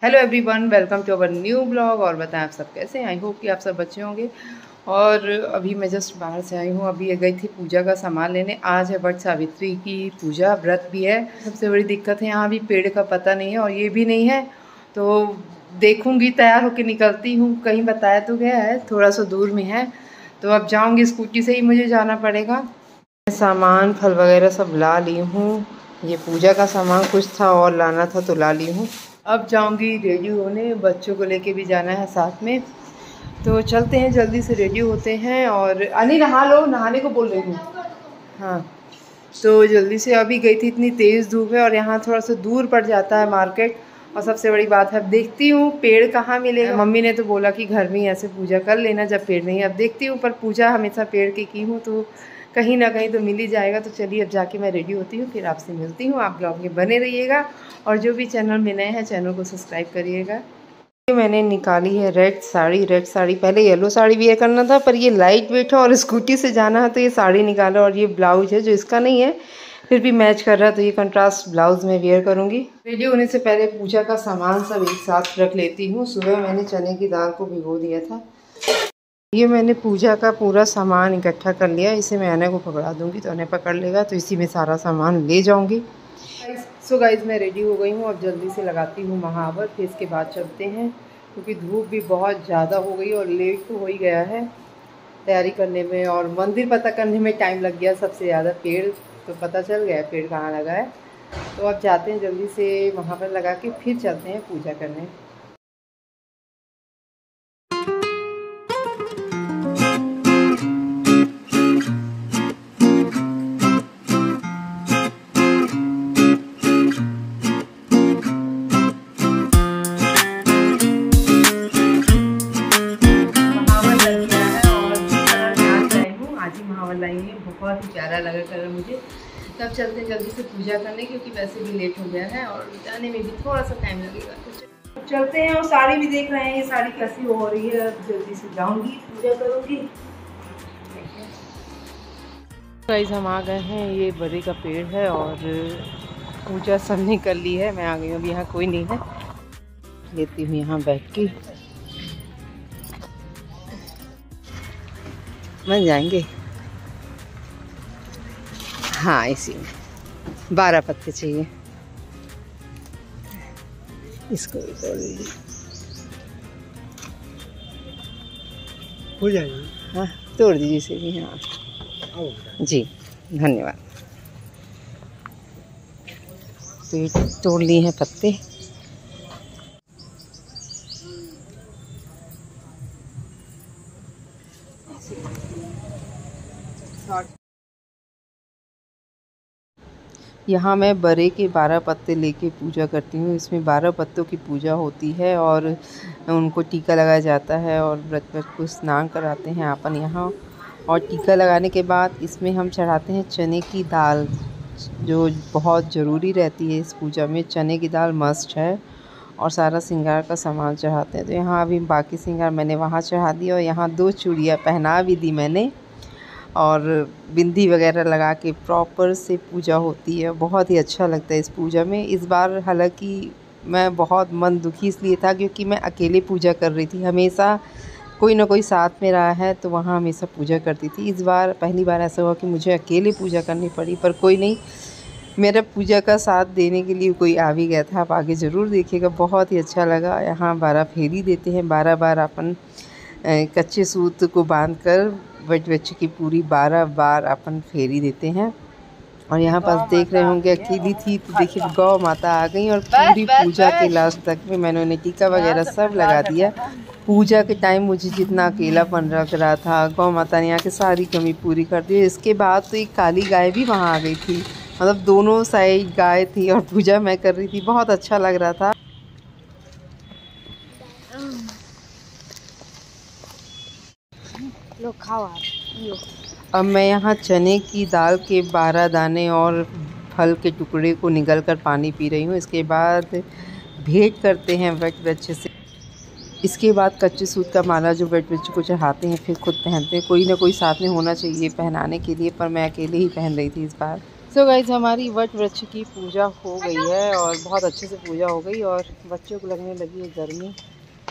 Hello everyone, welcome to our new blog. और बताएं आप सब कैसे हैं। आई होप कि आप सब अच्छे होंगे। और अभी मैं जस्ट बाहर से आई हूँ। अभी गई थी पूजा का सामान लेने। आज है वट सावित्री की पूजा, व्रत भी है। सबसे बड़ी दिक्कत है यहाँ भी पेड़ का पता नहीं है और ये भी नहीं है, तो देखूँगी, तैयार होकर निकलती हूँ। कहीं बताया तो गया है, थोड़ा सा दूर में है, तो अब जाऊँगी। स्कूटी से ही मुझे जाना पड़ेगा। सामान फल वगैरह सब ला ली हूँ। ये पूजा का सामान कुछ था और लाना था तो ला ली हूँ। अब जाऊंगी रेडी होने, बच्चों को लेके भी जाना है साथ में, तो चलते हैं, जल्दी से रेडी होते हैं। और अनी नहा लो, नहाने को बोल रही हूँ। हाँ, तो जल्दी से अभी गई थी, इतनी तेज़ धूप है और यहाँ थोड़ा सा दूर पड़ जाता है मार्केट। और सबसे बड़ी बात है, अब देखती हूँ पेड़ कहाँ मिलेगा। मम्मी ने तो बोला कि घर में ही ऐसे पूजा कर लेना जब पेड़ नहीं। अब देखती हूँ, पर पूजा हमेशा पेड़ की हूँ तो कहीं ना कहीं तो मिल ही जाएगा। तो चलिए अब जाके मैं रेडी होती हूँ, फिर आपसे मिलती हूँ। आप ब्लॉग में बने रहिएगा और जो भी चैनल में नए हैं चैनल को सब्सक्राइब करिएगा। मैंने निकाली है रेड साड़ी। पहले येलो साड़ी वियर करना था, पर ये लाइट वेट है और स्कूटी से जाना है तो ये साड़ी निकाला। और ये ब्लाउज है जो इसका नहीं है, फिर भी मैच कर रहा है, तो ये कंट्रास्ट ब्लाउज में वेयर करूँगी। रेडी होने से पहले पूजा का सामान सब एक साथ रख लेती हूँ। सुबह मैंने चने की दाल को भिगो दिया था। ये मैंने पूजा का पूरा सामान इकट्ठा कर लिया। इसे मैं अनय को पकड़ा दूंगी तो अनय पकड़ लेगा, तो इसी में सारा सामान ले जाऊंगी। सो गाइज मैं रेडी हो गई हूँ। अब जल्दी से लगाती हूँ महावर, फिर इसके बाद चलते हैं, क्योंकि धूप भी बहुत ज़्यादा हो गई और लेट तो हो ही गया है तैयारी करने में। और मंदिर पता करने में टाइम लग गया सबसे ज़्यादा। पेड़ तो पता चल गया पेड़ कहाँ लगा है, तो अब जाते हैं जल्दी से महावर लगा के फिर चलते हैं पूजा करने। बहुत ही प्यारा लगा कलर मुझे। तब चलते हैं जल्दी से पूजा करने, क्योंकि वैसे भी लेट हो गया है और जाने में भी थोड़ा सा टाइम लगेगा। तो चलते हैं। और साड़ी भी देख रहे हैं, ये साड़ी कैसी हो रही है। अब जल्दी से जाऊंगी, पूजा करूंगी। गाइस हम आ गए हैं, ये बड़े का पेड़ है और पूजा सबने कर ली है। मैं आ गई हूँ, अभी यहाँ कोई नहीं है। लेती हूँ यहाँ बैठ के, बन जाएंगे। हाँ, इसी में 12 पत्ते चाहिए। इसको भी तोड़ लीजिए, हो जाएगा। हाँ, तोड़ दीजिए इसे भी। हाँ जी, धन्यवाद। तो तोड़ लिए हैं पत्ते। यहाँ मैं बड़े के 12 पत्ते लेके पूजा करती हूँ। इसमें 12 पत्तों की पूजा होती है और उनको टीका लगाया जाता है और व्रत को स्नान कराते हैं अपन यहाँ। और टीका लगाने के बाद इसमें हम चढ़ाते हैं चने की दाल, जो बहुत ज़रूरी रहती है इस पूजा में। चने की दाल मस्ट है। और सारा श्रृंगार का सामान चढ़ाते हैं। तो यहाँ अभी बाकी श्रृंगार मैंने वहाँ चढ़ा दिया और यहाँ 2 चूड़ियाँ पहना भी दी मैंने, और बिंदी वगैरह लगा के प्रॉपर से पूजा होती है। बहुत ही अच्छा लगता है इस पूजा में। इस बार हालांकि मैं बहुत मन दुखी इसलिए था क्योंकि मैं अकेले पूजा कर रही थी। हमेशा कोई ना कोई साथ में रहा है तो वहाँ हमेशा पूजा करती थी। इस बार पहली बार ऐसा हुआ कि मुझे अकेले पूजा करनी पड़ी, पर कोई नहीं, मेरा पूजा का साथ देने के लिए कोई आ भी गया था। आप आगे ज़रूर देखिएगा, बहुत ही अच्छा लगा। यहाँ 12 फेरी देते हैं। 12 बार अपन कच्चे सूत को बांध कर बच्चे की पूरी 12 बार अपन फेरी देते हैं। और यहाँ पास देख रहे होंगे अकेली थी, तो देखिए गौ माता आ गई और पूरी पूजा के लास्ट तक में मैंने उन्हें टीका वगैरह सब लगा दिया। पूजा के टाइम मुझे जितना अकेलापन लग रहा था, गौ माता ने आके सारी कमी पूरी कर दी। इसके बाद तो एक काली गाय भी वहाँ आ गई थी, मतलब दोनों साइड गाय थी और पूजा मैं कर रही थी। बहुत अच्छा लग रहा था। लो खाओ आप। अब मैं यहाँ चने की दाल के 12 दाने और फल के टुकड़े को निगल कर पानी पी रही हूँ। इसके बाद भेंट करते हैं वट बच्चे से। इसके बाद कच्चे सूत का माला जो वट बच्चे को चढ़ाते हैं फिर खुद पहनते हैं। कोई ना कोई साथ में होना चाहिए पहनाने के लिए, पर मैं अकेले ही पहन रही थी इस बार। सो गाइस हमारी वट वृक्ष की पूजा हो गई है और बहुत अच्छे से पूजा हो गई और बच्चों को लगने लगी है गर्मी।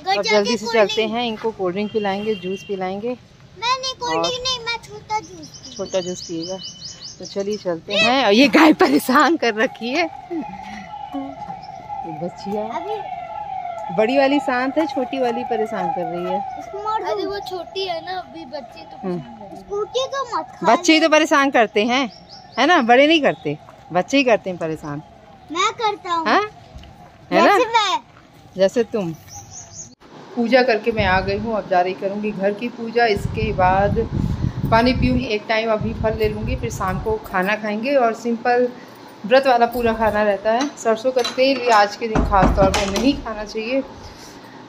और जल्दी से चलते हैं, इनको कोल्ड ड्रिंक पिलाएंगे, जूस पिलाएंगे। मैं छोटा जूस पिएगा। तो चलिए चलते हैं। और ये गाय परेशान कर रखी है, ये बच्चिया। बड़ी वाली शांत है, छोटी वाली परेशान कर रही है। अरे वो छोटी है ना, अभी बच्चे तो स्कूटी तो मत खा। बच्चे ही तो परेशान करते हैं, है ना, बड़े नहीं करते, बच्चे ही करते हैं परेशान। मैं करता हूँ, है ना, जैसे तुम। पूजा करके मैं आ गई हूँ, अब जा रही करूँगी घर की पूजा। इसके बाद पानी पीऊँगी, एक टाइम अभी फल ले लूँगी, फिर शाम को खाना खाएंगे। और सिंपल व्रत वाला पूरा खाना रहता है। सरसों का तेल ये आज के दिन खास तौर पर नहीं खाना चाहिए।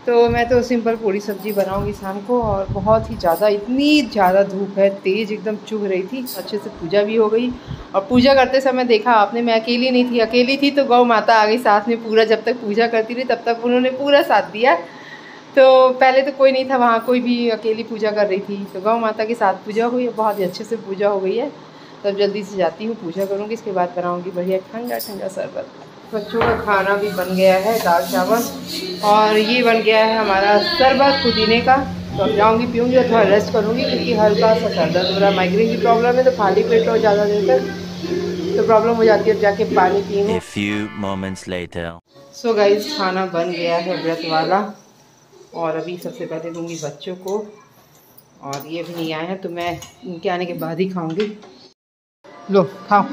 तो मैं तो सिंपल पूरी सब्ज़ी बनाऊंगी शाम को। और बहुत ही ज़्यादा, इतनी ज़्यादा धूप है, तेज़ एकदम चुभ रही थी। अच्छे से पूजा भी हो गई। और पूजा करते समय देखा आपने, मैं अकेली नहीं थी, अकेली थी तो गौ माता आ गई साथ में। पूरा जब तक पूजा करती रही तब तक उन्होंने पूरा साथ दिया। तो पहले तो कोई नहीं था वहाँ, कोई भी अकेली पूजा कर रही थी, तो गौ माता के साथ पूजा हुई है, बहुत ही अच्छे से पूजा हो गई है। तब जल्दी से जाती हूँ, पूजा करूँगी, इसके बाद बनाऊँगी बढ़िया ठंडा ठंडा शरबत। बच्चों का खाना भी बन गया है, दाल चावल, और ये बन गया है हमारा शरबत पुदीने का। तो अब जाऊँगी पीऊँगी और थोड़ा रेस्ट करूँगी, क्योंकि हल्का सा सर दर्द हो रहा है, माइग्रेन की प्रॉब्लम है। तो खाली पेट रहो ज़्यादा देर तक तो प्रॉब्लम हो जाती है, जाके पानी पीऊँ। सो गाइस खाना बन गया है व्रत वाला, और अभी सबसे पहले दूँगी बच्चों को। और ये भी नहीं आए हैं तो मैं इनके आने के बाद ही खाऊँगी। लो खाओ।